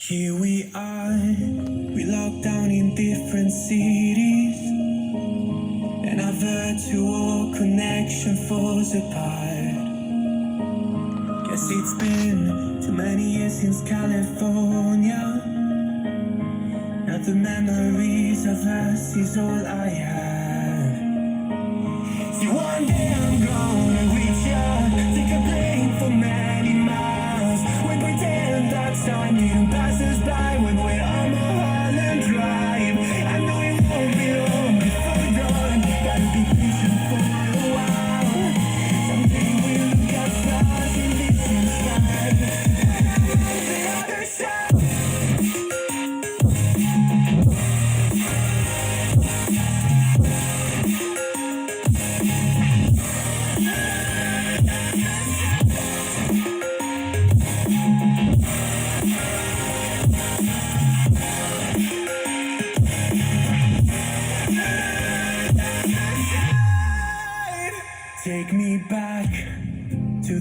Here we are, we locked down in different cities, and our virtual connection falls apart. Guess it's been too many years since California. Now the memories of us is all I have. See, one day I'm gonna reach ya, take a plane for many miles. We pretend that time didn't pass us by when we're on Mulholland Drive. I know it won't be long before dawn, gotta be patient for a while. Someday we'll look at stars in distant sky. The other side. Take me back